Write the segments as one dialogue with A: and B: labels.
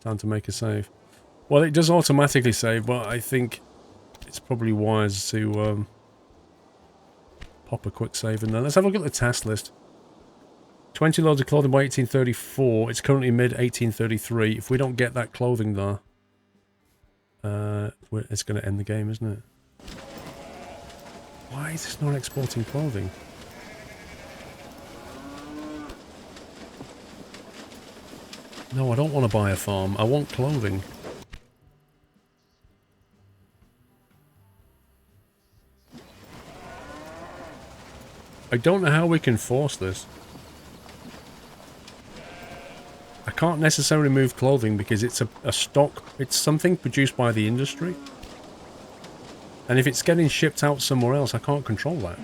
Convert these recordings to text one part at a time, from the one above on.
A: Time to make a save. Well, it does automatically save, but I think it's probably wise to pop a quick save in there. Let's have a look at the task list. 20 loads of clothing by 1834. It's currently mid-1833. If we don't get that clothing there, it's going to end the game, isn't it? Why is this not exporting clothing? No, I don't want to buy a farm. I want clothing. I don't know how we can force this. I can't necessarily move clothing because it's a stock. It's something produced by the industry. And if it's getting shipped out somewhere else, I can't control that.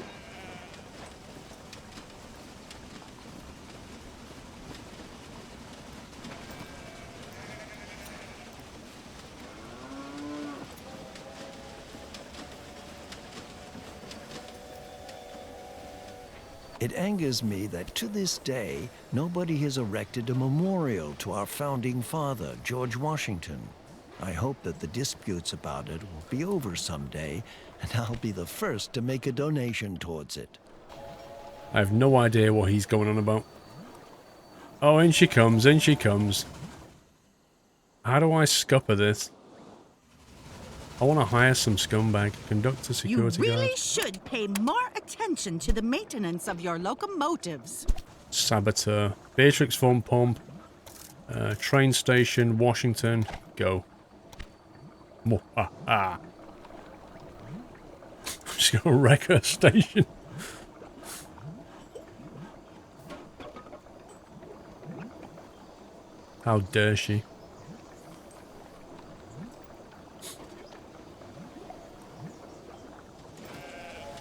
B: It angers me that to this day, nobody has erected a memorial to our founding father, George Washington. I hope that the disputes about it will be over someday, and I'll be the first to make a donation towards it.
A: I have no idea what he's going on about. Oh, in she comes, in she comes. How do I scupper this? I want to hire some scumbag. Conduct a security guard.
C: You really should pay more attention to the maintenance of your locomotives.
A: Saboteur. Beatrix Von Pump. Train station, Washington. Go. I'm just going to wreck her station. How dare she?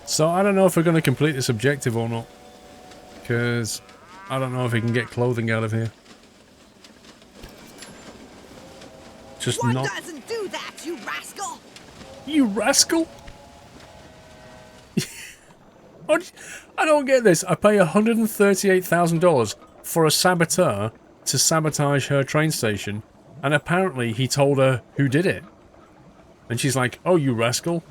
A: So I don't know if we're going to complete this objective or not, because I don't know if we can get clothing out of here. Just
C: One
A: not.
C: doesn't do that, you rascal!
A: You rascal! I don't get this. I pay $138,000 for a saboteur to sabotage her train station, and apparently he told her who did it. And she's like, "Oh, you rascal."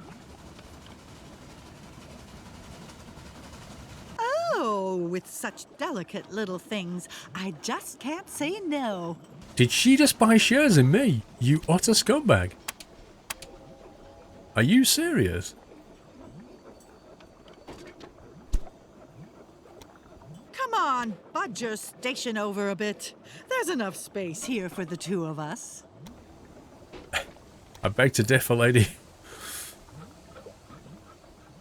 C: With such delicate little things, I just can't say no.
A: Did she just buy shares in me? You utter scumbag. Are you serious?
C: Come on, budge your station over a bit. There's enough space here for the two of us.
A: I beg to differ, lady.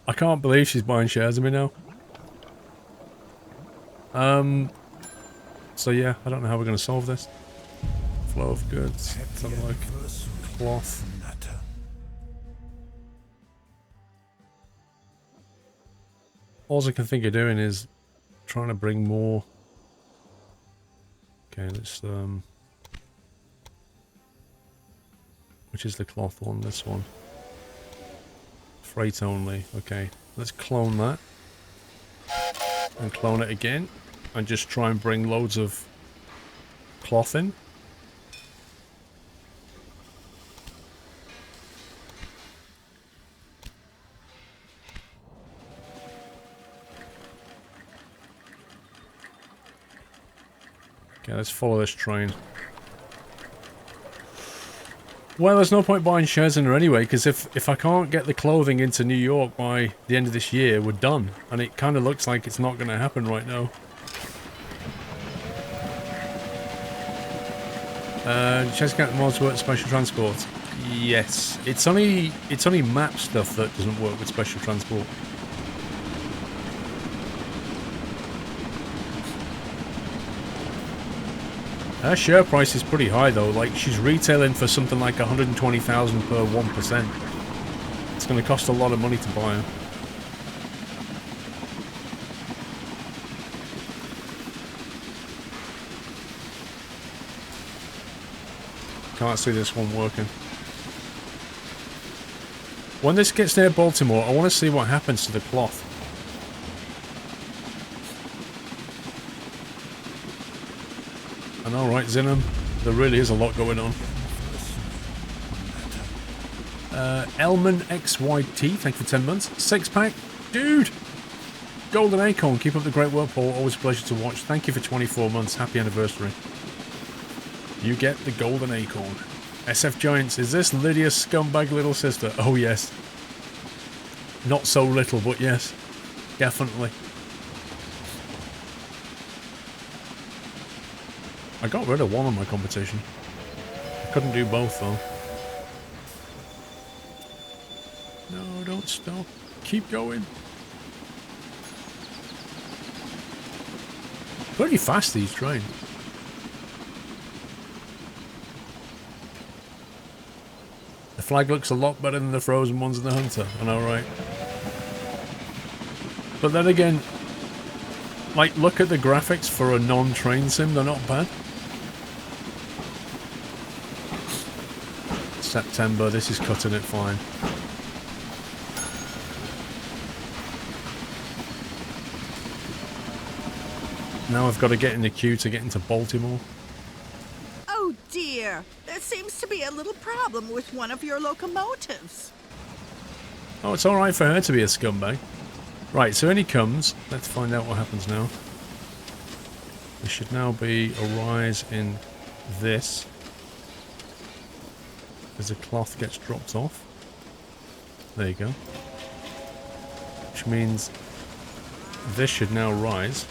A: I can't believe she's buying shares of me now. So yeah, I don't know how we're going to solve this. Flow of goods, something like cloth. All I can think of doing is trying to bring more. Okay, let's which is the cloth one? This one. Freight only. Okay, let's clone that. And clone it again. And just try and bring loads of cloth in. Okay, let's follow this train. Well, there's no point buying shares in her anyway, because if I can't get the clothing into New York by the end of this year, we're done. And it kind of looks like it's not going to happen right now. Chest Cat mods work with special transport. Yes. It's only map stuff that doesn't work with special transport. Her share price is pretty high though, like she's retailing for something like 120,000 per 1%. It's going to cost a lot of money to buy her. Can't see this one working. When this gets near Baltimore, I want to see what happens to the cloth. I know, right, Zinham? There really is a lot going on. Elman XYT, thank you for 10 months. 6-pack, dude! Golden Acorn, keep up the great work, Paul. Always a pleasure to watch. Thank you for 24 months. Happy anniversary. You get the Golden Acorn. SF Giants, is this Lydia's scumbag little sister? Oh, yes. Not so little, but yes. Definitely. I got rid of one of my competition. I couldn't do both, though. No, don't stop. Keep going. Pretty fast, these trains. The flag looks a lot better than the frozen ones in the Hunter. I know, right? But then again, like, look at the graphics for a non-train sim. They're not bad. September, this is cutting it fine. Now I've got to get in the queue to get into Baltimore.
C: Oh dear, there seems to be a little problem with one of your locomotives.
A: Oh, it's alright for her to be a scumbag. Right, so in he comes. Let's find out what happens now. There should now be a rise in this. As the cloth gets dropped off. There you go. Which means this should now rise.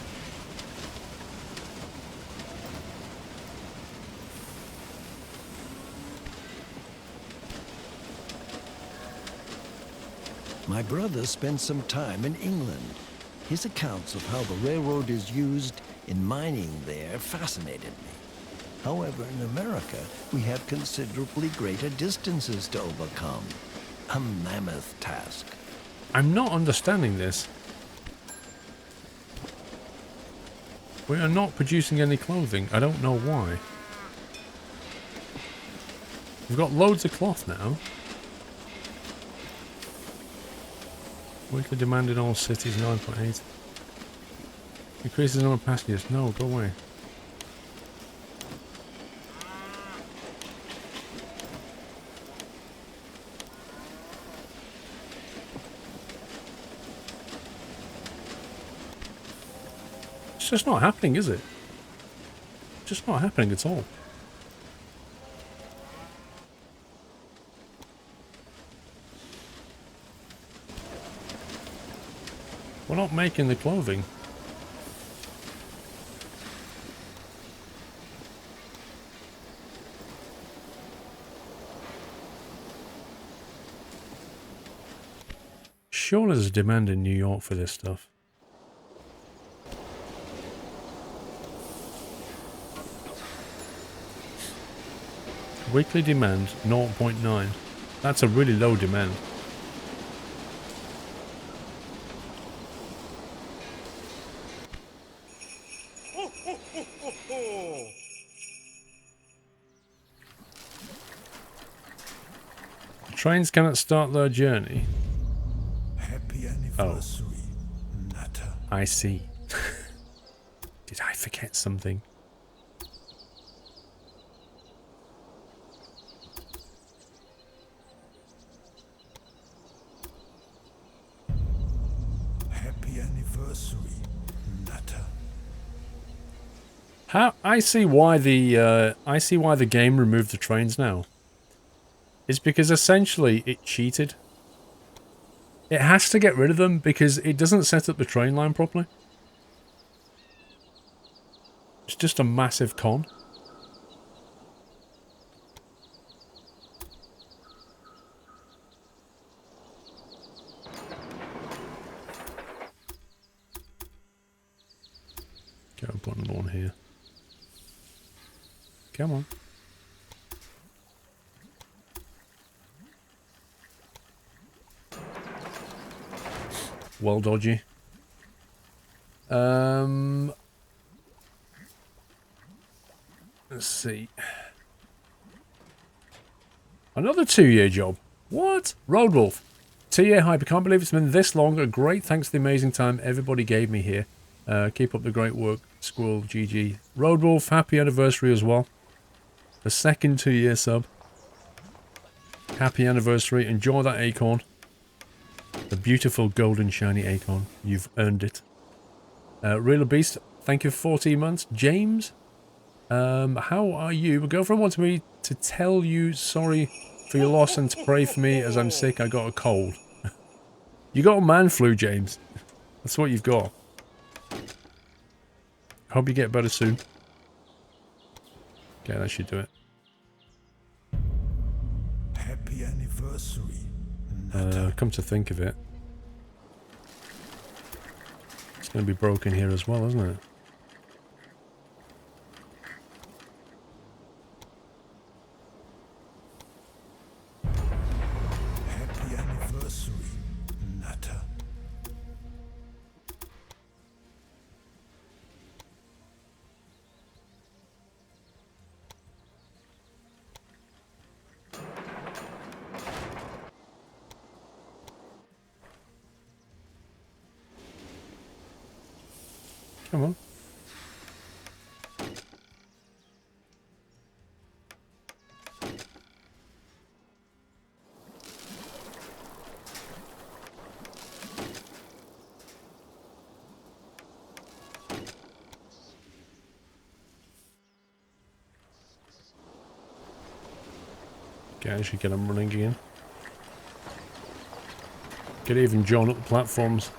B: My brother spent some time in England. His accounts of how the railroad is used in mining there fascinated me. However, in America, we have considerably greater distances to overcome. A mammoth task.
A: I'm not understanding this. We are not producing any clothing. I don't know why. We've got loads of cloth now. Weekly demand in all cities, 9.8. Increases the number of passengers. No, go away. It's just not happening, is it? Just not happening at all. We're not making the clothing. Surely there's a demand in New York for this stuff. Weekly demand 0.9. That's a really low demand. Trains cannot start their journey.
D: Happy anniversary, Nutter.
A: I see. Did I forget something?
D: Happy anniversary, Nutter.
A: How I see why the game removed the trains now. It's because essentially it cheated. It has to get rid of them because it doesn't set up the train line properly. It's just a massive con. Go and put another one here. Come on. Well dodgy. Let's see. Another 2-year job. What? Roadwolf. 2-year hype. I can't believe it's been this long. A great thanks for the amazing time everybody gave me here. Keep up the great work, Squirrel GG. Roadwolf, happy anniversary as well. The second 2-year sub. Happy anniversary. Enjoy that acorn. The beautiful golden shiny acorn. You've earned it. Real Beast, thank you for 14 months. James, how are you? My girlfriend wants me to tell you sorry for your loss and to pray for me as I'm sick. I got a cold. You got a man flu, James. That's what you've got. Hope you get better soon. Okay, that should do it.
D: Happy anniversary.
A: Come to think of it, it's going to be broken here as well, isn't it?
D: Happy anniversary, Nutter.
A: Come on. Okay, I should get them running again. Get even John up the platforms.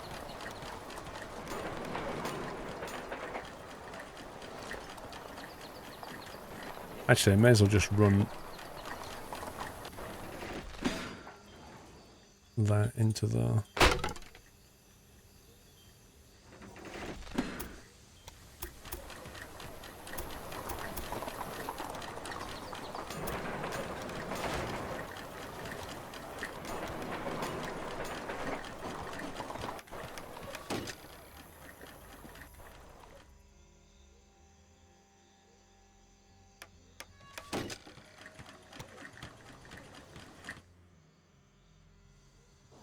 A: Actually, I may as well just run that into the...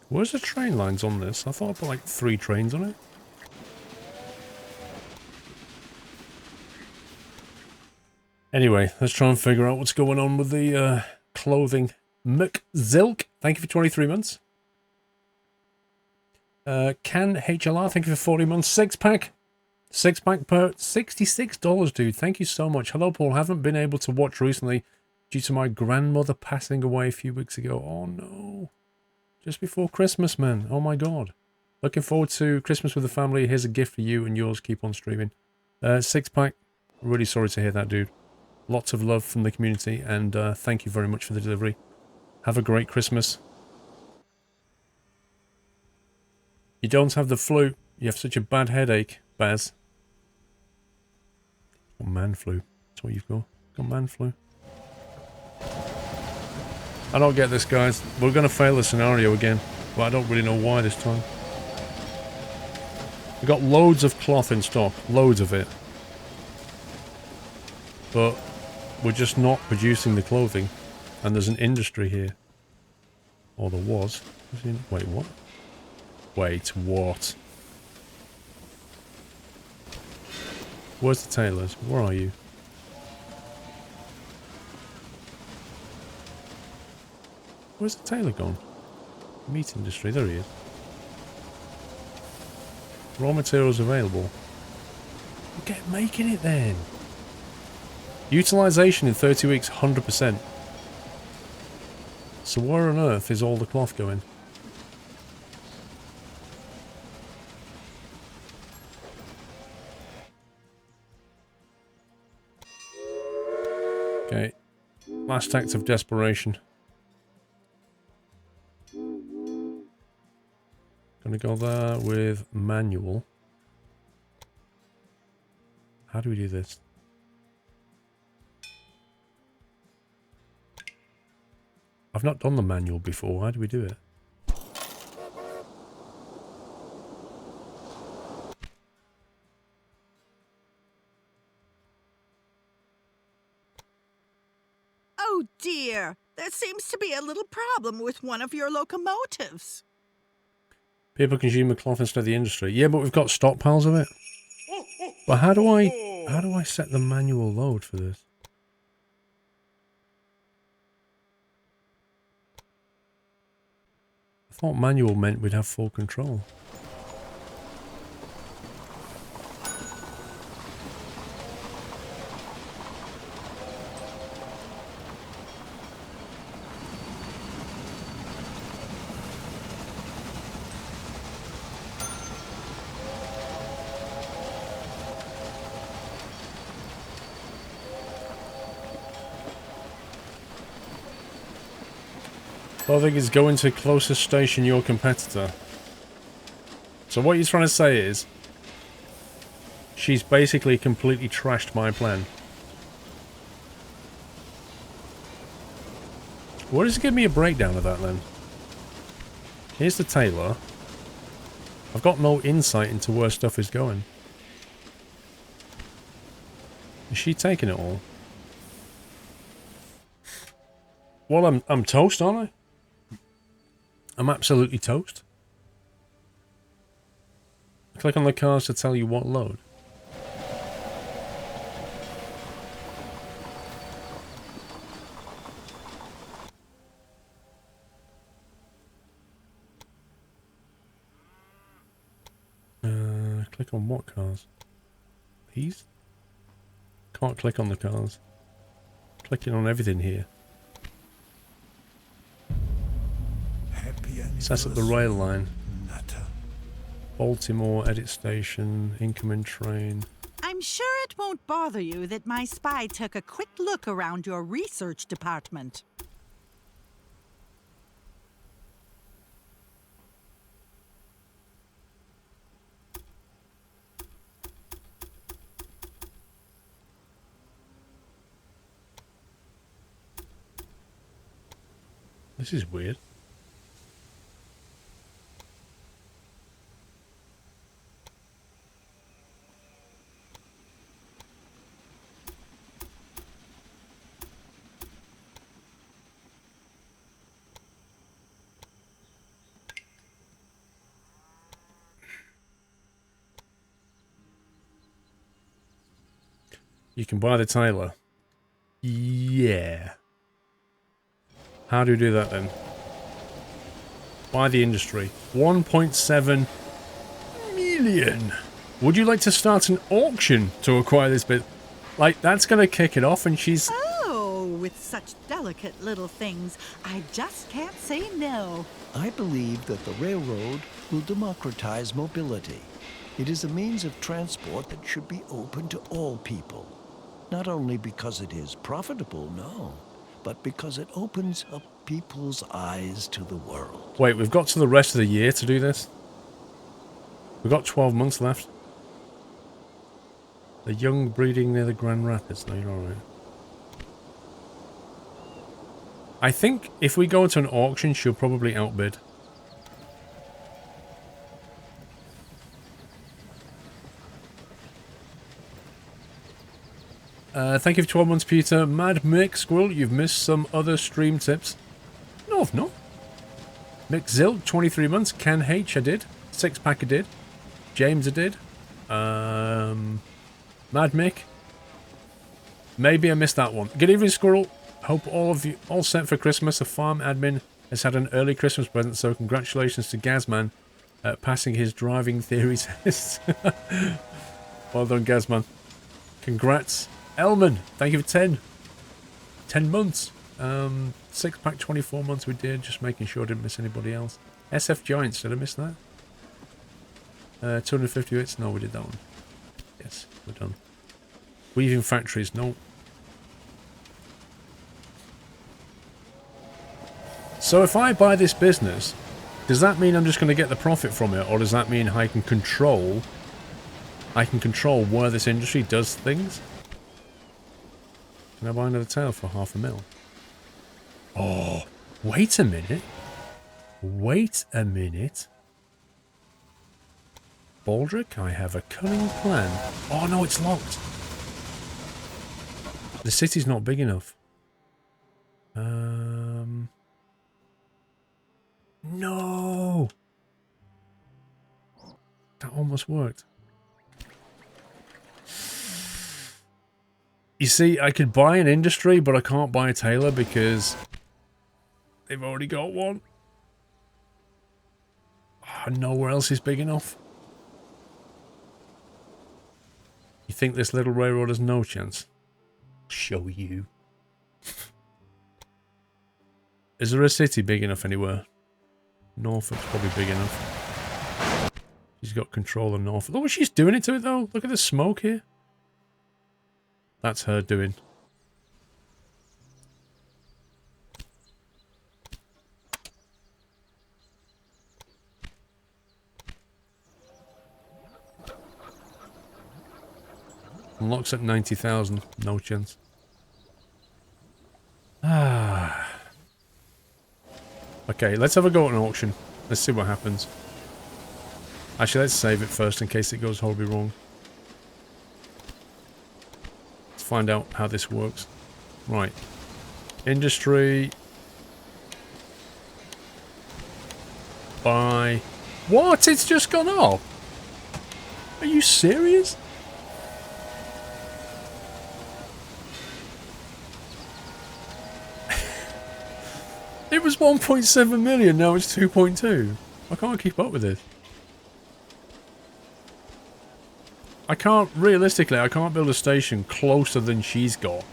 A: Where's the train lines on this? I thought I put like 3 trains on it. Anyway, let's try and figure out what's going on with the clothing. McZilk, thank you for 23 months. Can HLR, thank you for 40 months. 6-pack. 6-pack per $66, dude. Thank you so much. Hello, Paul. Haven't been able to watch recently due to my grandmother passing away a few weeks ago. Oh, no. Just before Christmas, man. Oh, my God. Looking forward to Christmas with the family. Here's a gift for you and yours. Keep on streaming. 6-pack. Really sorry to hear that, dude. Lots of love from the community, and thank you very much for the delivery. Have a great Christmas. You don't have the flu. You have such a bad headache, Baz. Oh, man flu. That's what you've got. Got man flu. I don't get this, guys. We're going to fail the scenario again, but I don't really know why this time. We've got loads of cloth in stock. Loads of it. But we're just not producing the clothing. And there's an industry here. Or there was. Wait, what? Wait, what? Where's the tailors? Where are you? Where's the tailor gone? Meat industry, there he is. Raw materials available. Get making it then. Utilization in 30 weeks, 100%. So where on earth is all the cloth going? Okay. Last act of desperation. Gonna go there with manual. How do we do this? I've not done the manual before. How do we do it?
C: Oh dear, there seems to be a little problem with one of your locomotives.
A: People consume the cloth instead of the industry. Yeah, but we've got stockpiles of it. But how do I set the manual load for this? thought manual meant we'd have full control. I think it's going to closest station your competitor. So what you're trying to say is she's basically completely trashed my plan. What does it give me a breakdown of that then? Here's the tailor. I've got no insight into where stuff is going. Is she taking it all? Well, I'm toast, aren't I? I'm absolutely toast. Click on the cars to tell you what load. Click on what cars? These? Can't click on the cars. Clicking on everything here. Set up the rail line. Baltimore, edit station, incoming train.
C: I'm sure it won't bother you that my spy took a quick look around your research department.
A: This is weird. You can buy the tailor. Yeah. How do you do that then? Buy the industry. 1.7 million. Would you like to start an auction to acquire this bit? Like, that's going to kick it off and she's...
C: Oh, with such delicate little things, I just can't say no.
B: I believe that the railroad will democratize mobility. It is a means of transport that should be open to all people. Not only because it is profitable, no, but because it opens up people's eyes to the world.
A: Wait, we've got to the rest of the year to do this? We've got 12 months left. The young breeding near the Grand Rapids. No, you're alright. I think if we go into an auction, she'll probably outbid. Thank you for 12 months, Peter. Mad Mick Squirrel, you've missed some other stream tips. No, I've not. Mick Zil, 23 months. Ken H, I did. Sixpack, I did. James, I did. Mad Mick. Maybe I missed that one. Good evening, Squirrel. Hope all of you all set for Christmas. The farm admin has had an early Christmas present, so congratulations to Gazman passing his driving theory test. Well done, Gazman. Congrats. Elman, thank you for 10 months. Sixpack, 24 months we did, just making sure I didn't miss anybody else. SF Giants, did I miss that? 250 hits, no, we did that one. Yes, we're done. Weaving factories, no. So if I buy this business, does that mean I'm just going to get the profit from it, or does that mean I can control where this industry does things? Can I buy another tail for $500,000? Oh, wait a minute. Wait a minute. Baldric, I have a cunning plan. Oh no, it's locked. The city's not big enough. No. That almost worked. You see, I could buy an industry, but I can't buy a tailor because they've already got one. Nowhere else is big enough. You think this little railroad has no chance? Show you. Is there a city big enough anywhere? Norfolk's probably big enough. She's got control of Norfolk. Look what she's doing it to it though. Look at the smoke here. That's her doing. Unlocks at 90,000. No chance. Ah. Okay, let's have a go at an auction. Let's see what happens. Actually, let's save it first in case it goes horribly wrong. Let's find out how this works. Right. Industry. Buy. What? It's just gone up? Are you serious? It was 1.7 million, now it's 2.2. I can't keep up with this. I can't, realistically, I can't build a station closer than she's got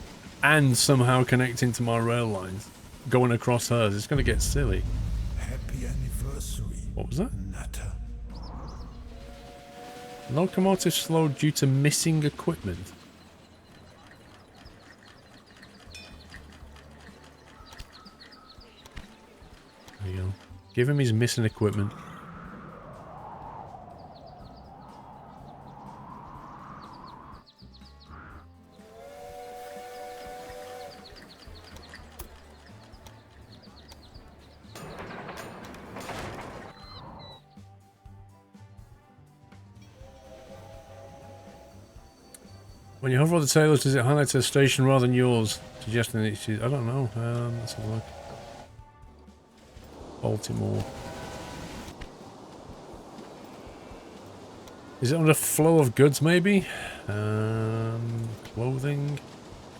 A: and somehow connecting to my rail lines going across hers. It's going to get silly.
D: Happy anniversary.
A: What was that?
D: Nutter.
A: Locomotive slowed due to missing equipment. There you go. Give him his missing equipment. When you hover over the tailors, does it highlight a station rather than yours? Suggesting that she's... I don't know. Let's have a look. Baltimore. Is it under flow of goods, maybe? Clothing?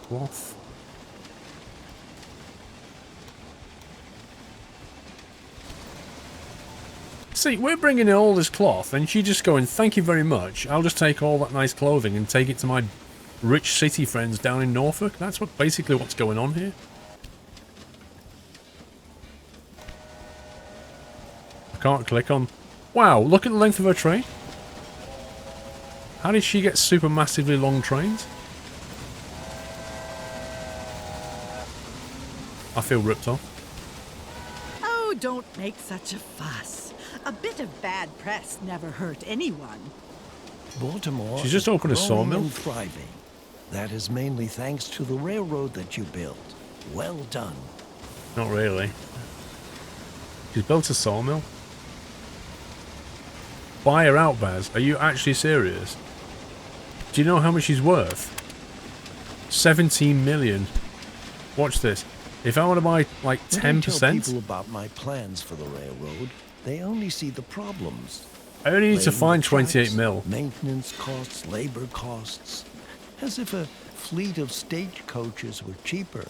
A: Cloth? See, we're bringing in all this cloth, and she just going, thank you very much. I'll just take all that nice clothing and take it to my rich city friends down in Norfolk. That's basically what's going on here. I can't click on... Wow, look at the length of her train. How did she get super massively long trains? I feel ripped off.
C: Oh, don't make such a fuss. A bit of bad press never hurt anyone.
B: Baltimore
A: She's just
B: is
A: opened a
B: growing
A: sawmill.
B: and thriving. That is mainly thanks to the railroad that you built. Well done.
A: Not really. She's built a sawmill. Buy her out, Baz. Are you actually serious? Do you know how much she's worth? 17 million. Watch this. If I want to buy like 10%...
B: When I tell people about my plans for the railroad, they only see the problems.
A: I only need to
B: Laying
A: find
B: the
A: 28
B: tracks,
A: mil.
B: Maintenance costs, labor costs. As if a fleet of stagecoaches were cheaper.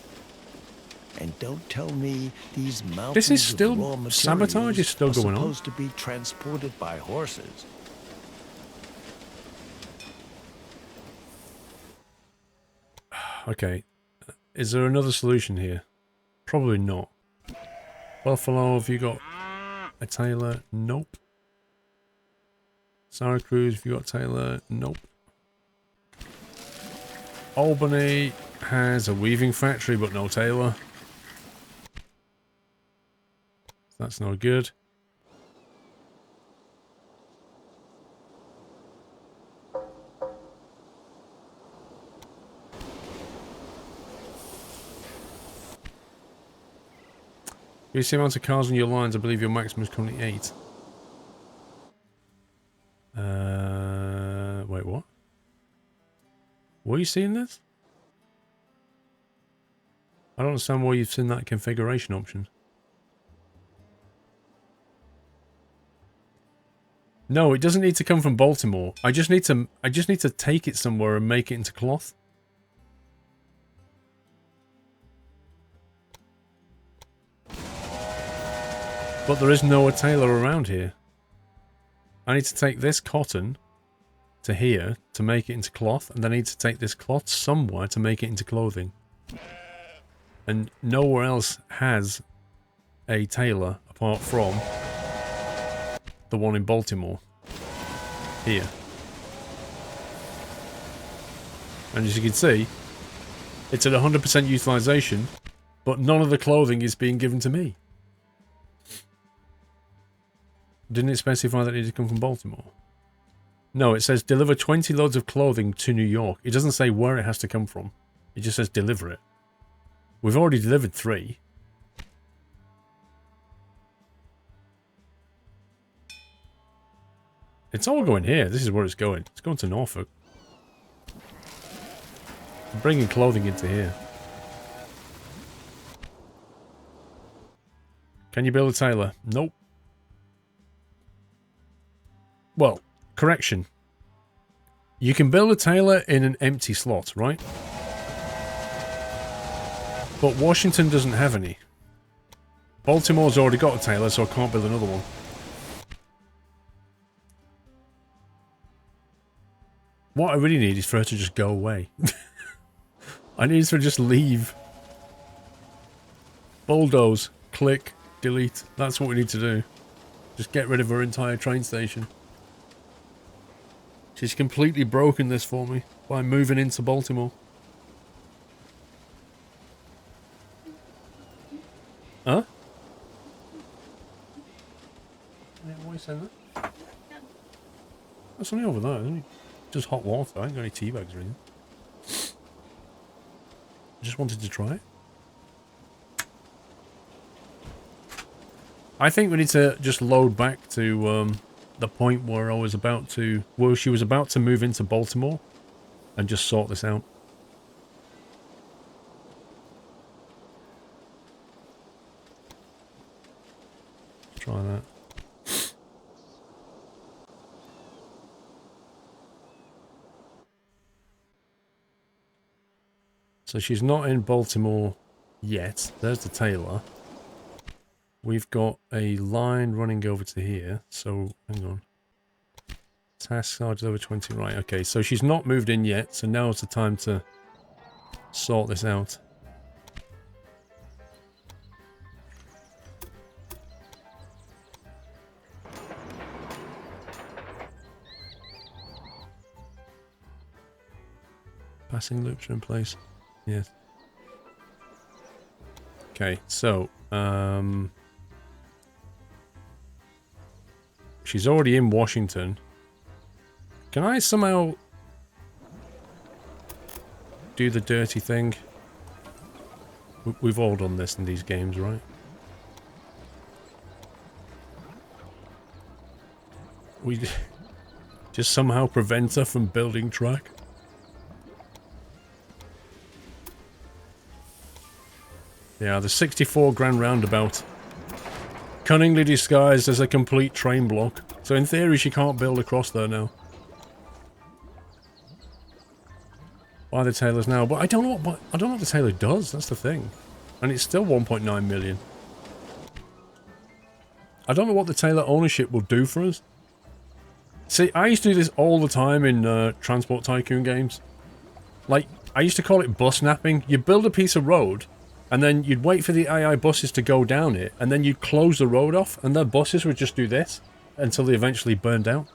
B: And don't tell me these mountains
A: This is still...
B: of raw materials
A: sabotage is still
B: are
A: going on.
B: supposed to be transported by horses.
A: Okay. Is there another solution here? Probably not. Buffalo, have you got a tailor? Nope. Syracuse, have you got a tailor? Nope. Albany has a weaving factory but no tailor. That's no good. You see the amount of cars on your lines, I believe your maximum is currently 8. Wait, what? Were you seeing this? I don't understand why you've seen that configuration option. No, it doesn't need to come from Baltimore. I just need to take it somewhere and make it into cloth. But there is no tailor around here. I need to take this cotton to here to make it into cloth, and then I need to take this cloth somewhere to make it into clothing. And nowhere else has a tailor apart from the one in Baltimore. Here. And as you can see, it's at 100% utilization, but none of the clothing is being given to me. Didn't it specify that it needed to come from Baltimore? No, it says deliver 20 loads of clothing to New York. It doesn't say where it has to come from. It just says deliver it. We've already delivered 3. It's all going here. This is where it's going. It's going to Norfolk. I'm bringing clothing into here. Can you build a tailor? Nope. Well, correction. You can build a tailor in an empty slot, right? But Washington doesn't have any. Baltimore's already got a tailor, so I can't build another one. What I really need is for her to just go away. I need her to just leave. Bulldoze. Click. Delete. That's what we need to do. Just get rid of her entire train station. She's completely broken this for me by moving into Baltimore. Huh? Yeah, why are you saying that? That's only over there, isn't it? Just hot water. I ain't got any tea bags or anything. I just wanted to try it. I think we need to just load back to the point where she was about to move into Baltimore and just sort this out. Let's try that. So she's not in Baltimore yet. There's the tailor. We've got a line running over to here. So, hang on. Task charge over 20. Right, okay. So she's not moved in yet. So now is the time to sort this out. Passing loops are in place. Yes. Okay, so, she's already in Washington. Can I somehow do the dirty thing? We've all done this in these games, right? We just somehow prevent her from building track. Yeah, the 64 grand roundabout. Cunningly disguised as a complete train block. So in theory she can't build across there now. Buy the tailors now. But I don't know what the tailor does, that's the thing. And it's still 1.9 million. I don't know what the tailor ownership will do for us. See, I used to do this all the time in Transport Tycoon games. Like, I used to call it bus napping. You build a piece of road, and then you'd wait for the AI buses to go down it, and then you'd close the road off, and the buses would just do this until they eventually burned out.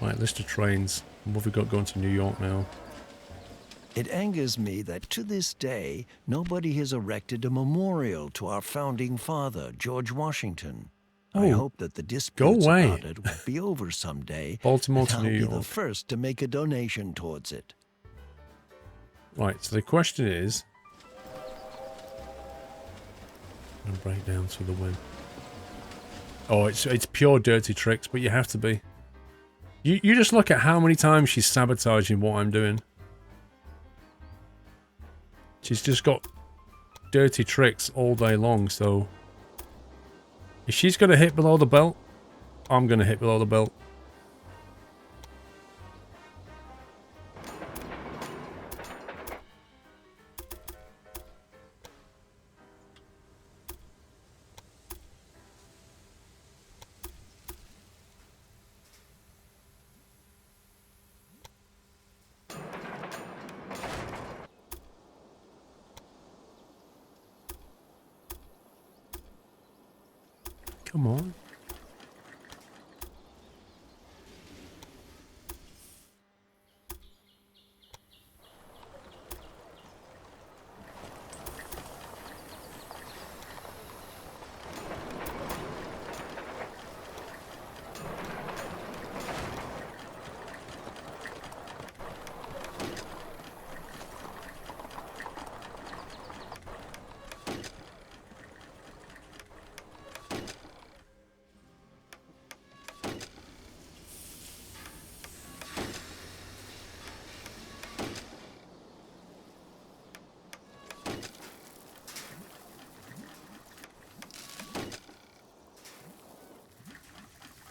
A: Right, list of trains. What have we got going to New York now?
B: It angers me that to this day, nobody has erected a memorial to our founding father, George Washington. I hope that the disputes about it will be over someday.
A: Baltimore to
B: I'll
A: New
B: be
A: York.
B: the first to make a donation towards it.
A: Right, so the question is... I'm gonna break down through the win. Oh, it's pure dirty tricks, but you have to be. You just look at how many times she's sabotaging what I'm doing. She's just got dirty tricks all day long, so... If she's going to hit below the belt, I'm going to hit below the belt. Come on.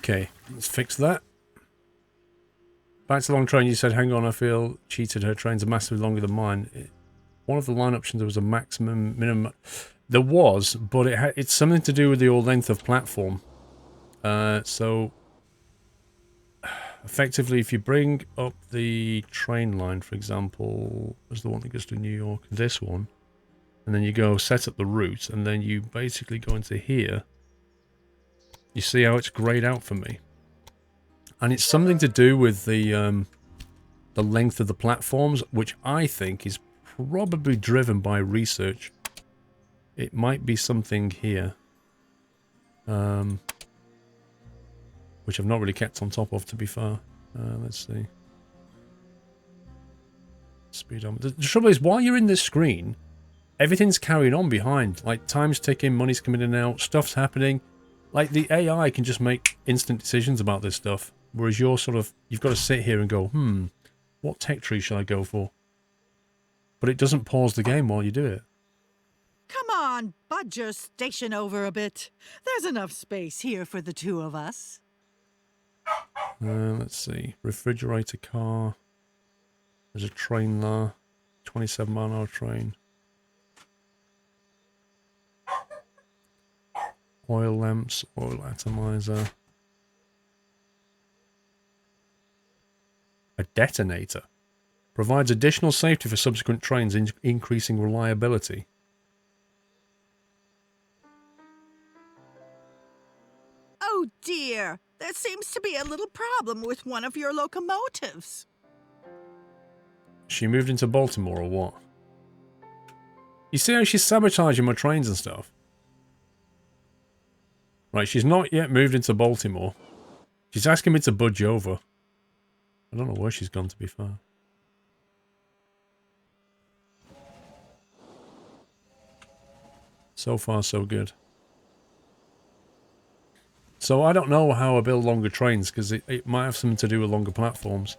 A: Okay, let's fix that. Back to the long train, you said, hang on, I feel cheated. Her trains are massively longer than mine. One of the line options, there was a maximum, minimum. There was, but it's something to do with the length of platform. So, effectively, if you bring up the train line, for example, was the one that goes to New York, this one, and then you go set up the route, and then you basically go into here. You see how it's grayed out for me? And it's something to do with the length of the platforms, which I think is probably driven by research. It might be something here. Which I've not really kept on top of, to be fair. Let's see. Speedometer. The trouble is, while you're in this screen, everything's carrying on behind. Like, time's ticking, money's coming in and out, stuff's happening. Like, the AI can just make instant decisions about this stuff. Whereas you're sort of, you've got to sit here and go, what tech tree should I go for? But it doesn't pause the game while you do it.
C: Come on, budge your station over a bit. There's enough space here for the two of us.
A: Let's see. Refrigerator car. There's a train there. 27-mile-an-hour train. Oil lamps, oil atomizer. A detonator. Provides additional safety for subsequent trains, increasing reliability.
C: Oh dear, there seems to be a little problem with one of your locomotives.
A: She moved into Baltimore or what? You see how she's sabotaging my trains and stuff? Right, she's not yet moved into Baltimore. She's asking me to budge over. I don't know where she's gone, to be fair. So far, so good. So I don't know how I build longer trains, because it might have something to do with longer platforms.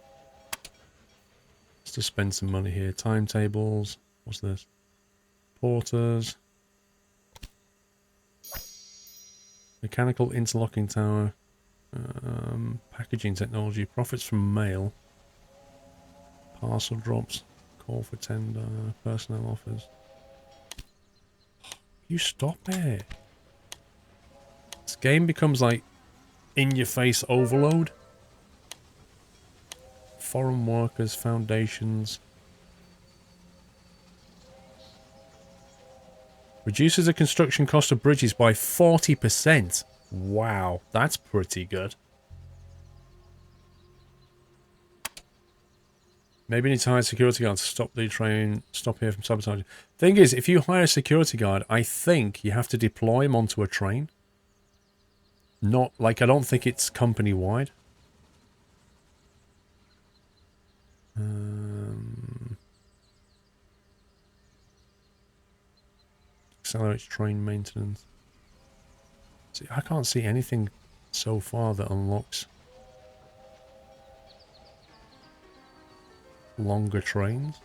A: Let's just spend some money here. Timetables. What's this? Porters. Mechanical interlocking tower. Packaging technology. Profits from mail. Parcel drops. Call for tender. Personnel offers. You stop it. This game becomes like in-your-face overload. Foreign workers, foundations. Reduces the construction cost of bridges by 40%. Wow, that's pretty good. Maybe you need to hire a security guard to stop the train, stop here from sabotaging. Thing is, if you hire a security guard, I think you have to deploy him onto a train. Not, like, I don't think it's company-wide. Accelerates train maintenance. See, I can't see anything so far that unlocks longer trains.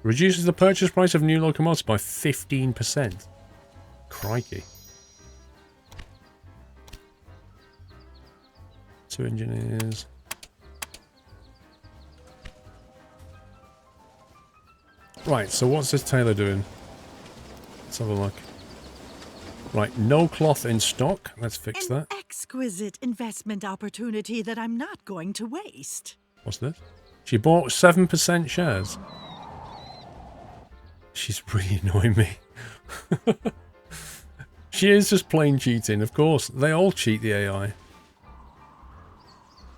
A: Reduces the purchase price of new locomotives by 15%. Crikey. 2 engineers. Right, so what's this Taylor doing? Let's have a look. Right, no cloth in stock. Let's fix
C: An
A: that.
C: exquisite investment opportunity that I'm not going to waste.
A: What's this? She bought 7% shares. She's really annoying me. She is just plain cheating, of course. They all cheat, the AI.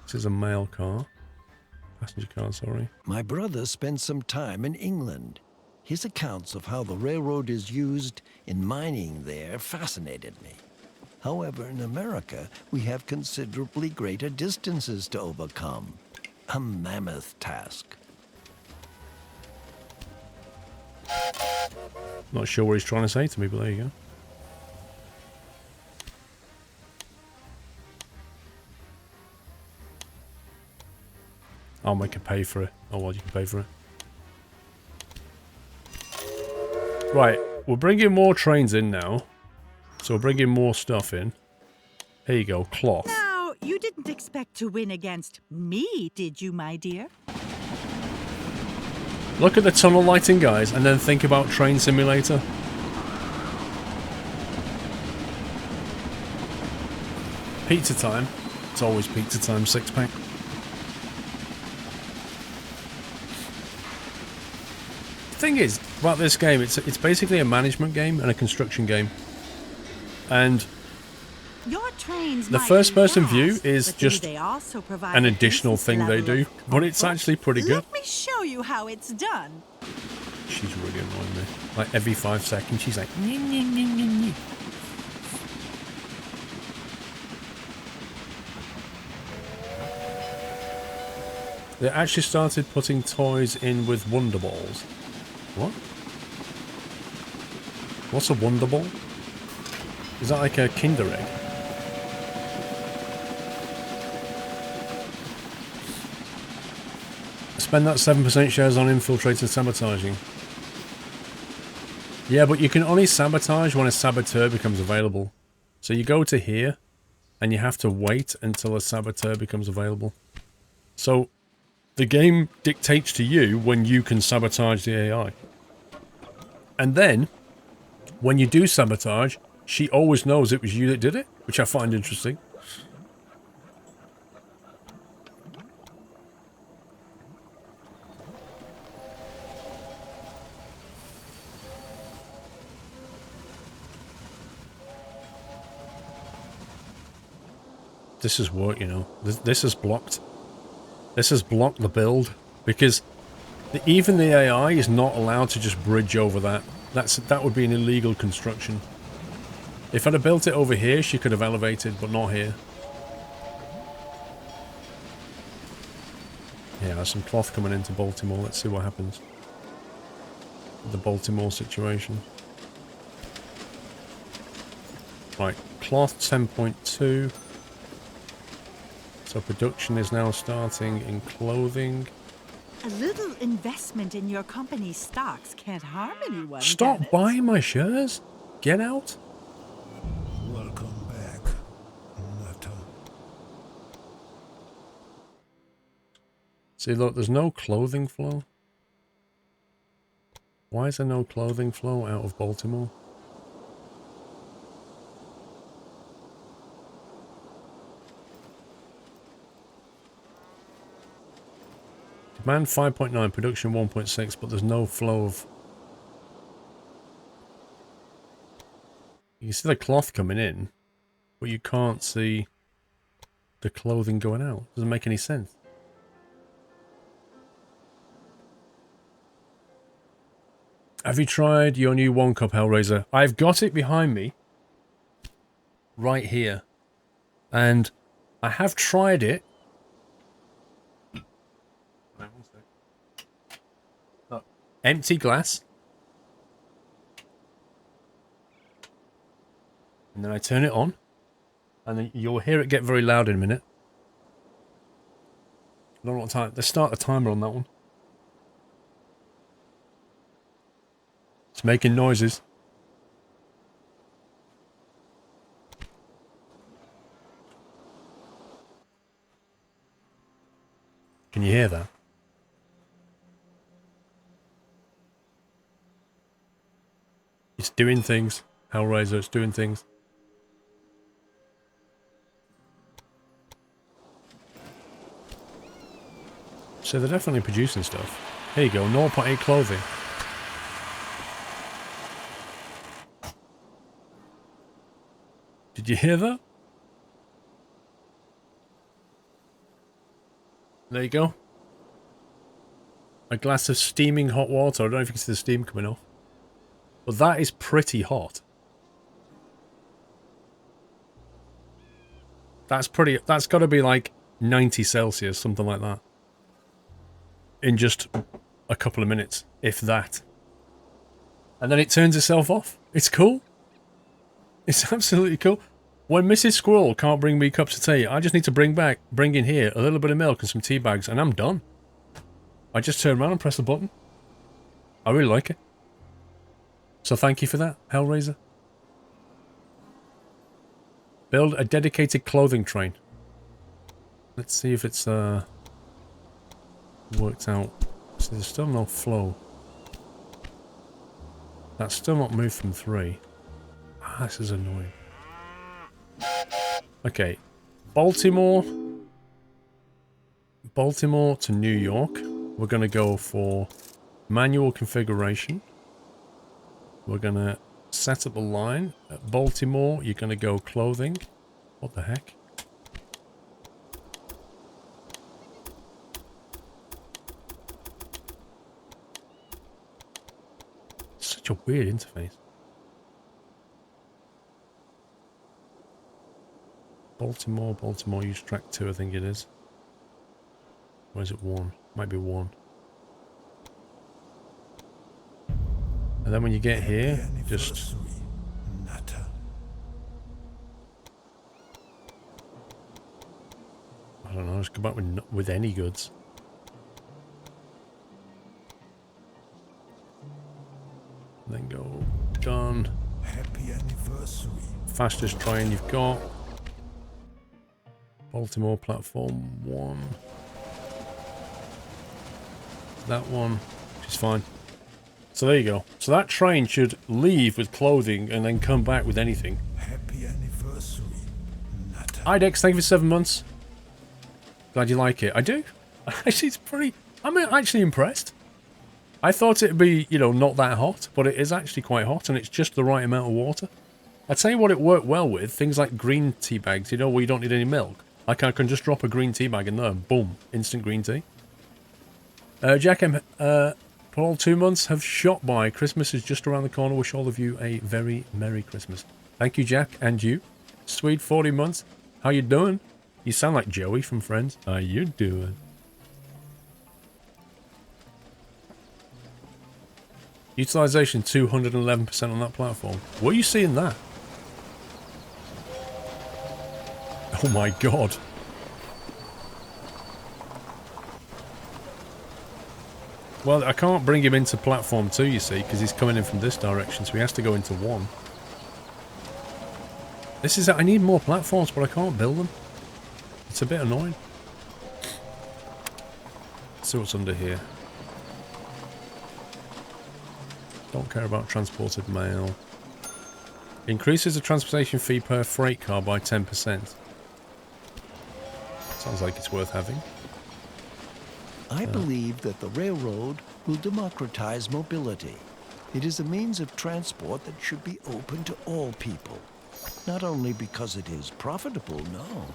A: This is a mail car. Passenger car, sorry.
B: My brother spent some time in England. His accounts of how the railroad is used in mining there fascinated me. However, in America, we have considerably greater distances to overcome. A mammoth task.
A: Not sure what he's trying to say to me, but there you go. I'll make her pay for it. Oh, well, you can pay for it. Right, we're bringing more trains in now. So we're bringing more stuff in. Here you go, cloth.
C: Now, you didn't expect to win against me, did you, my dear?
A: Look at the tunnel lighting, guys, and then think about Train Simulator. Pizza time. It's always pizza time, 6-pack. The thing is, about this game, it's basically a management game and a construction game. And
C: Your trains
A: the
C: might
A: first-person
C: be
A: view
C: fast,
A: is
C: but
A: just
C: they also provide
A: an
C: a
A: additional
C: decent
A: thing they
C: level
A: do,
C: of
A: but it's
C: comfort.
A: actually pretty good.
C: Let me show you how it's done.
A: She's really annoying me. Like, every 5 seconds, she's like... "Nyeh, nyeh, nyeh, nyeh, nyeh." They actually started putting toys in with Wonder Balls. What? What's a Wonder Ball? Is that like a Kinder Egg? Spend that 7% shares on infiltrating sabotaging. Yeah, but you can only sabotage when a saboteur becomes available. So you go to here, and you have to wait until a saboteur becomes available. So the game dictates to you when you can sabotage the AI. And then, when you do sabotage, she always knows it was you that did it, which I find interesting. This is what, you know, this is blocked. This has blocked the build, because even the AI is not allowed to just bridge over that. That would be an illegal construction. If I'd have built it over here, she could have elevated, but not here. Yeah, there's some cloth coming into Baltimore. Let's see what happens. The Baltimore situation. Right, cloth 10.2. So production is now starting in clothing.
C: A little investment in your company's stocks can't harm anyone.
A: Stop
C: can it?
A: buying my shares. Get out.
D: Welcome back, Nutter.
A: See, look, there's no clothing flow. Why is there no clothing flow out of Baltimore? Demand 5.9, production 1.6, but there's no flow of... You can see the cloth coming in, but you can't see the clothing going out. Doesn't make any sense. Have you tried your new 1-cup Hellraiser? I've got it behind me. Right here. And I have tried it. Look, empty glass. And then I turn it on. And then you'll hear it get very loud in a minute. I don't know what time. Let's start the timer on that one. It's making noises. Can you hear that? It's doing things. Hellraiser, it's doing things. So they're definitely producing stuff. Here you go, 0.8 clothing. Did you hear that? There you go. A glass of steaming hot water. I don't know if you can see the steam coming off. But that is pretty hot. That's got to be like 90 Celsius, something like that. In just a couple of minutes, if that. And then it turns itself off. It's cool. It's absolutely cool. When Mrs. Squirrel can't bring me cups of tea, I just need to bring in here a little bit of milk and some tea bags, and I'm done. I just turn around and press the button. I really like it. So thank you for that, Hellraiser. Build a dedicated clothing train. Let's see if it's worked out. So there's still no flow. That's still not moved from 3. Ah, this is annoying. Okay. Baltimore to New York. We're going to go for manual configuration. We're going to set up a line. At Baltimore, you're going to go clothing. What the heck? Such a weird interface. Baltimore, use track 2, I think it is. Or is it 1? Might be 1. And then when you get here, just... I don't know, just come back with any goods. Then go, done.
D: Happy anniversary.
A: Fastest train you've got. Baltimore platform 1. That one, which is fine. So there you go. So that train should leave with clothing and then come back with anything.
D: Happy anniversary.
A: Hi Dex, thank you for 7 months. Glad you like it. I do. Actually, it's pretty... I'm actually impressed. I thought it'd be, you know, not that hot, but it is actually quite hot, and it's just the right amount of water. I'd tell you what it worked well with, things like green tea bags, you know, where you don't need any milk. Like I can just drop a green tea bag in there, and boom, instant green tea. Jack M. Paul, 2 months have shot by. Christmas is just around the corner. Wish all of you a very Merry Christmas. Thank you, Jack, and you. Sweet 40 months. How you doing? You sound like Joey from Friends. How you doing? Utilization 211% on that platform. Were you seeing that? Oh my god. Well, I can't bring him into platform 2, you see, because he's coming in from this direction, so he has to go into 1. This is... I need more platforms, but I can't build them. It's a bit annoying. Let's see what's under here. Don't care about transported mail. Increases the transportation fee per freight car by 10%. Sounds like it's worth having.
B: I believe that the railroad will democratize mobility. It is a means of transport that should be open to all people. Not only because it is profitable, no,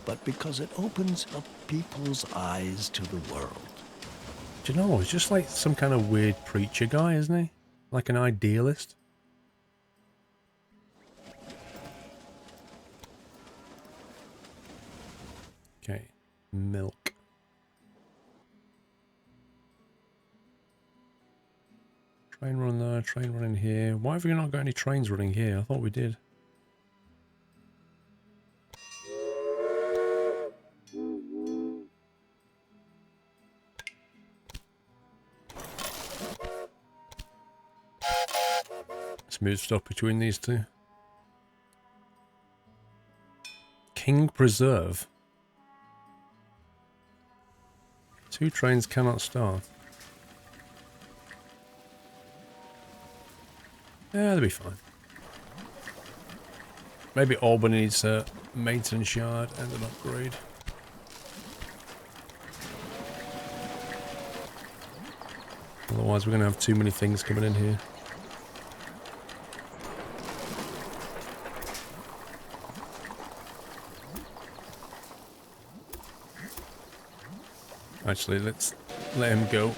B: but because it opens up people's eyes to the world.
A: Do you know, he's just like some kind of weird preacher guy, isn't he? Like an idealist. Okay, milk. Train run there, train running here. Why have we not got any trains running here? I thought we did. Smooth stuff between these two. King Preserve. 2 trains cannot start. Yeah, they'll be fine. Maybe Auburn needs a maintenance yard and an upgrade. Otherwise, we're going to have too many things coming in here. Actually, let's let him go.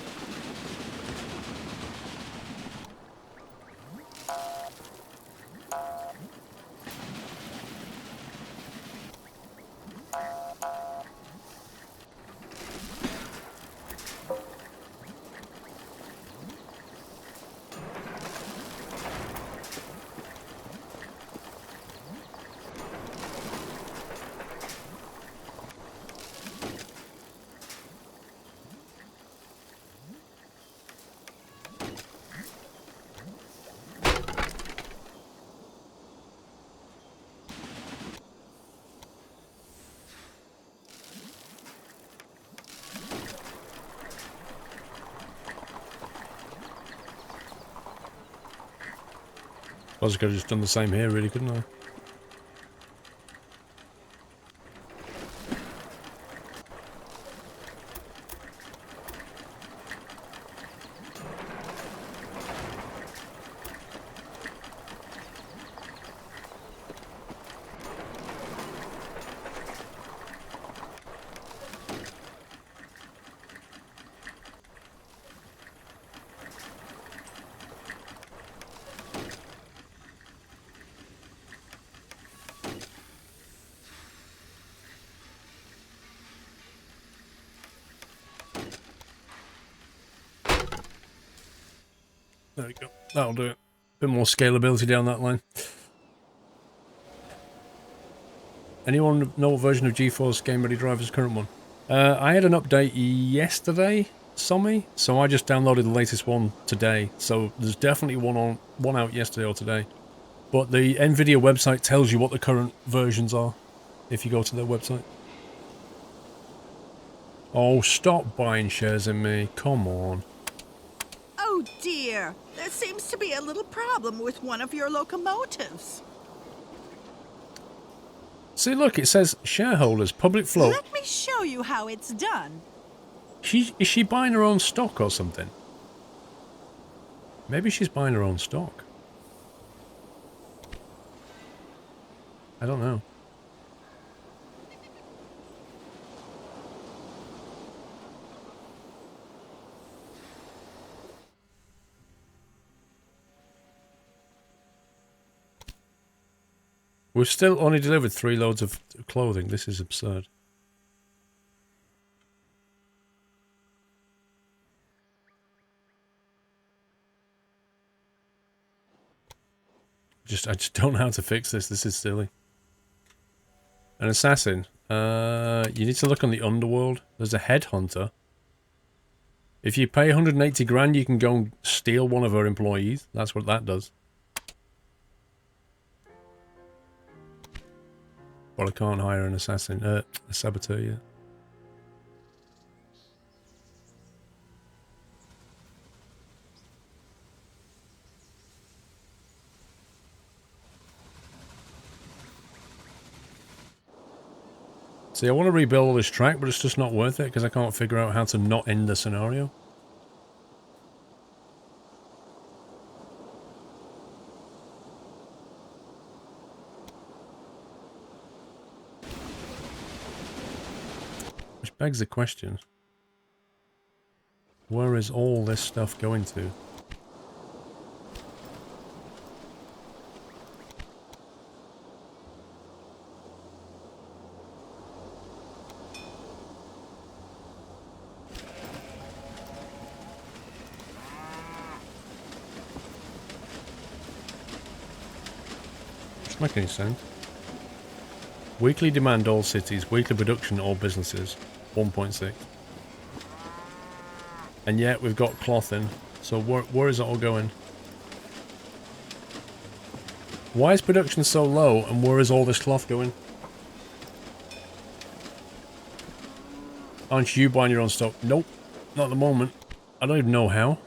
A: I could have just done the same here, really, couldn't I? There we go. That'll do it. Bit more scalability down that line. Anyone know what version of GeForce Game Ready Driver's current one? I had an update yesterday, Sommy, so I just downloaded the latest one today. So there's definitely one out yesterday or today. But the NVIDIA website tells you what the current versions are if you go to their website. Oh, stop buying shares in me. Come on.
C: Oh dear, there seems to be a little problem with one of your locomotives.
A: See, look, it says shareholders, public float.
C: Let me show you how it's done.
A: Is she buying her own stock or something? Maybe she's buying her own stock. I don't know. We've still only delivered 3 loads of clothing. This is absurd. I just don't know how to fix this. This is silly. An assassin. You need to look on the underworld. There's a headhunter. If you pay 180 grand, you can go and steal one of her employees. That's what that does. But I can't hire an assassin, a saboteur yet. See, I want to rebuild all this track, but it's just not worth it because I can't figure out how to not end the scenario. Which begs the question, where is all this stuff going to? Doesn't make any sense. Weekly demand all cities, weekly production all businesses, 1.6. And yet we've got cloth in, so where is it all going? Why is production so low and where is all this cloth going? Aren't you buying your own stock? Nope, not at the moment. I don't even know how.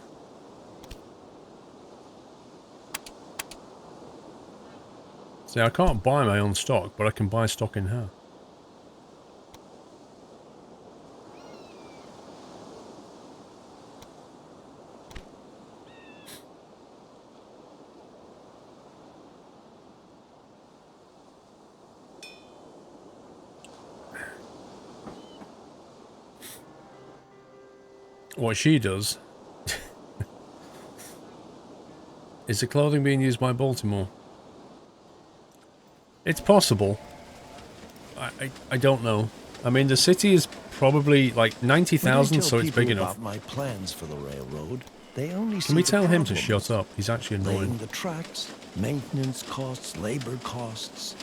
A: See, I can't buy my own stock, but I can buy stock in her. What she does is the clothing being used by Baltimore. It's possible. I don't know. I mean, the city is probably like 90,000, so it's big enough.
B: About my plans for the railroad, they only
A: Can we
B: see
A: tell
B: the
A: him to
B: problems.
A: shut up? He's actually
B: Laying
A: annoying.
B: the tracks, maintenance costs, labor costs,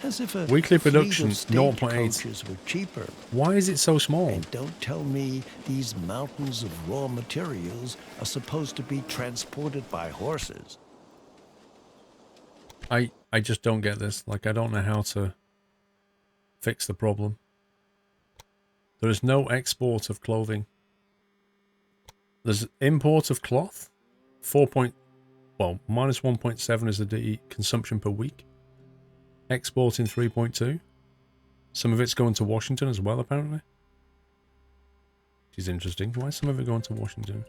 B: as if a
A: Weekly
B: fleet
A: production,
B: of
A: 0.8.
B: stagecoaches were cheaper.
A: Why is it so small?
B: And don't tell me these mountains of raw materials are supposed to be transported by horses.
A: I just don't get this. Like, I don't know how to fix the problem. There is no export of clothing. There's import of cloth. Minus 1.7 is the consumption per week. Exporting 3.2. Some of it's going to Washington as well, apparently. Which is interesting. Why is some of it going to Washington?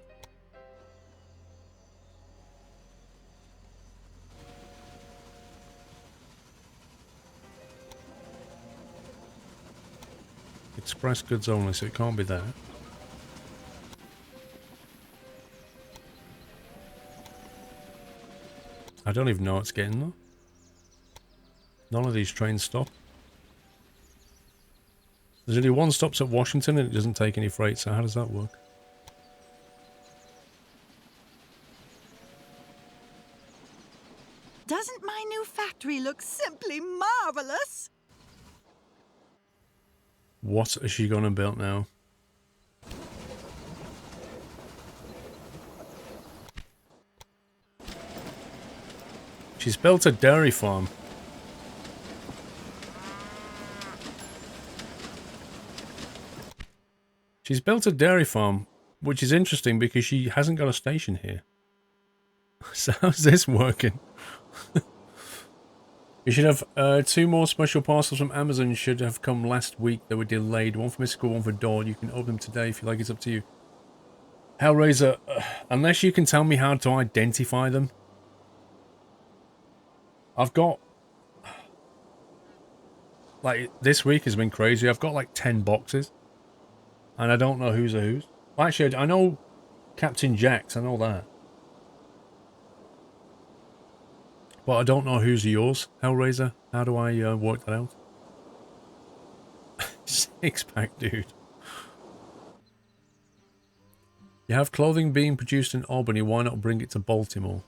A: Express goods only, so it can't be that. I don't even know what's getting there. None of these trains stop. There's only one stops at Washington and it doesn't take any freight, so how does that work?
C: Doesn't my new factory look simply marvelous?
A: What is she gonna build now? She's built a dairy farm. She's built a dairy farm, which is interesting because she hasn't got a station here. So how's this working? You should have 2 more special parcels from Amazon should have come last week. They were delayed. One for Mystical, one for Dawn. You can open them today if you like. It's up to you. Hellraiser, unless you can tell me how to identify them. I've got... Like, this week has been crazy. I've got like 10 boxes. And I don't know who's a who's. Well, actually, I know Captain Jack's. I know that. But I don't know who's yours, Hellraiser. How do I work that out? 6-pack, dude. You have clothing being produced in Albany. Why not bring it to Baltimore?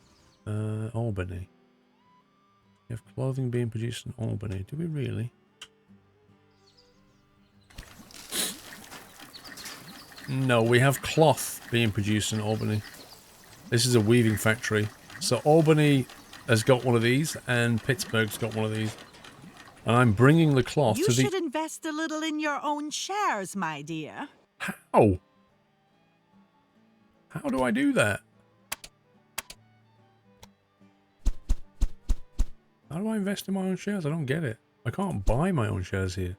A: Albany. You have clothing being produced in Albany. Do we really? No, we have cloth being produced in Albany. This is a weaving factory. So Albany has got one of these, and Pittsburgh's got one of these. And I'm bringing the cloth
C: You
A: to the...
C: should invest a little in your own shares, my dear.
A: How? How do I do that? How do I invest in my own shares? I don't get it. I can't buy my own shares here.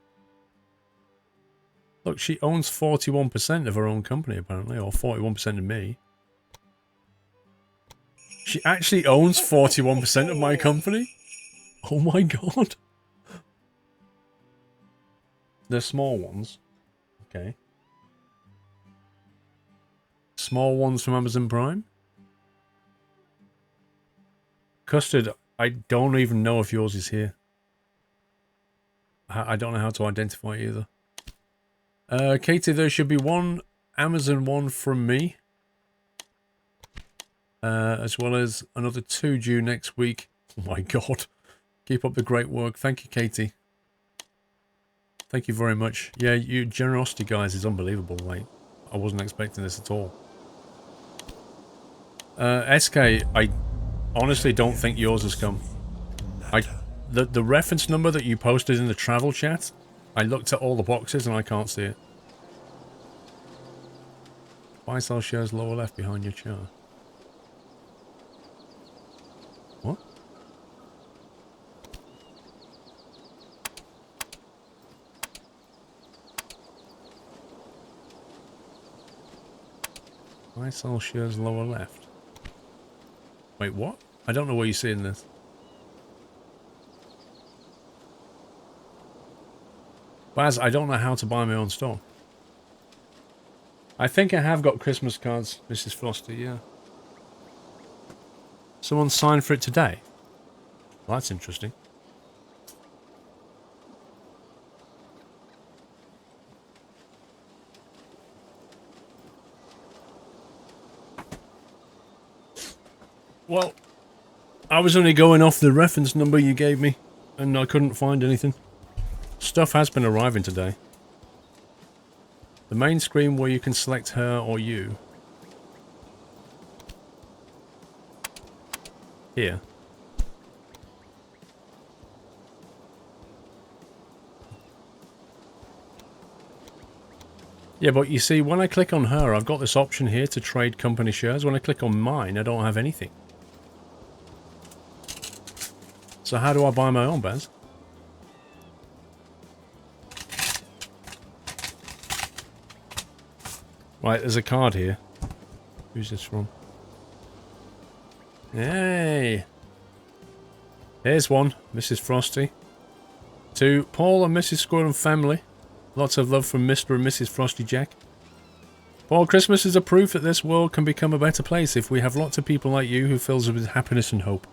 A: Look, she owns 41% of her own company, apparently, or 41% of me. She actually owns 41% of my company? Oh my god. They're small ones. Okay. Small ones from Amazon Prime? Custard, I don't even know if yours is here. I don't know how to identify it either. Katie, there should be one Amazon one from me. As well as another 2 due next week. Oh my god. Keep up the great work. Thank you, Katie. Thank you very much. Yeah, your generosity, guys, is unbelievable. Like, I wasn't expecting this at all. SK, I honestly don't think yours has come. The reference number that you posted in the travel chat, I looked at all the boxes and I can't see it. Buy sell shares lower left behind your chart. What? Buy sell shares lower left. Wait, what? I don't know where you're seeing this. Baz, I don't know how to buy my own stock. I think I have got Christmas cards, Mrs. Frosty, yeah. Someone signed for it today? Well, that's interesting. Well, I was only going off the reference number you gave me, and I couldn't find anything. Stuff has been arriving today. The main screen where you can select her or you. Here. Yeah, but you see, when I click on her, I've got this option here to trade company shares. When I click on mine, I don't have anything. So how do I buy my own, Baz? Right, there's a card here. Who's this from? Hey! Here's one, Mrs. Frosty. To Paul and Mrs. Squirrel and family. Lots of love from Mr. and Mrs. Frosty Jack. Paul, Christmas is a proof that this world can become a better place if we have lots of people like you who fills us with happiness and hope.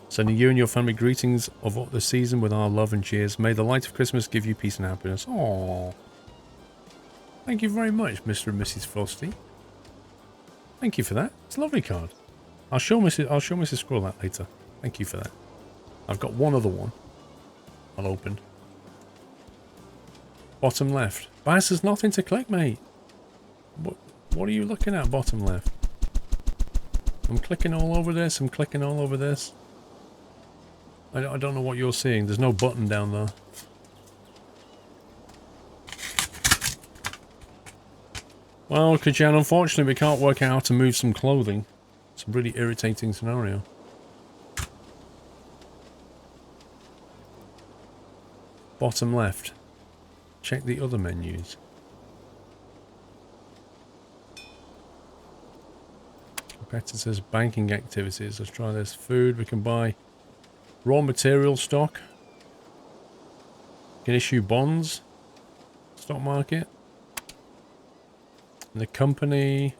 A: Sending you and your family greetings of the season with our love and cheers. May the light of Christmas give you peace and happiness. Aww. Thank you very much, Mr. and Mrs. Frosty. Thank you for that. It's a lovely card. I'll show Mrs. Squirrel that later. Thank you for that. I've got one other one. I'll open. Bottom left. Baz, there's nothing to click, mate. What are you looking at, bottom left? I'm clicking all over this. I'm clicking all over this. I don't know what you're seeing. There's no button down there. Well, Kajan, unfortunately we can't work out how to move some clothing. It's a really irritating scenario. Bottom left. Check the other menus. Competitors, banking activities. Let's try this. Food, we can buy raw material stock. We can issue bonds. Stock market. And the company.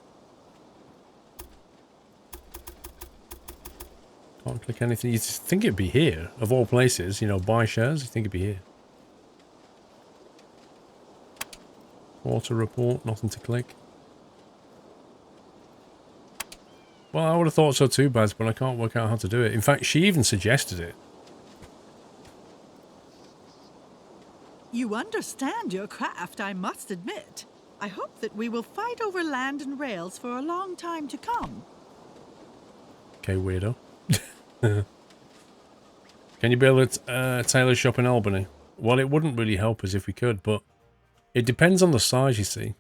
A: Can't click anything. You'd think it'd be here. Of all places, you know, buy shares, you'd think it'd be here. Quarter report, nothing to click. Well, I would have thought so too, Baz, but I can't work out how to do it. In fact, she even suggested it.
C: You understand your craft, I must admit. I hope that we will fight over land and rails for a long time to come.
A: Okay, weirdo. Can you build a tailor shop in Albany? Well, it wouldn't really help us if we could, but it depends on the size, you see.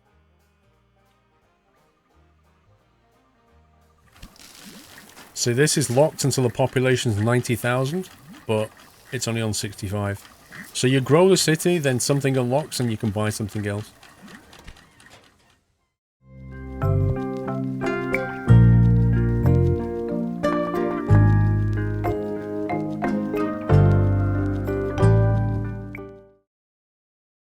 A: See, this is locked until the population's 90,000, but it's only on 65. So you grow the city, then something unlocks and you can buy something else.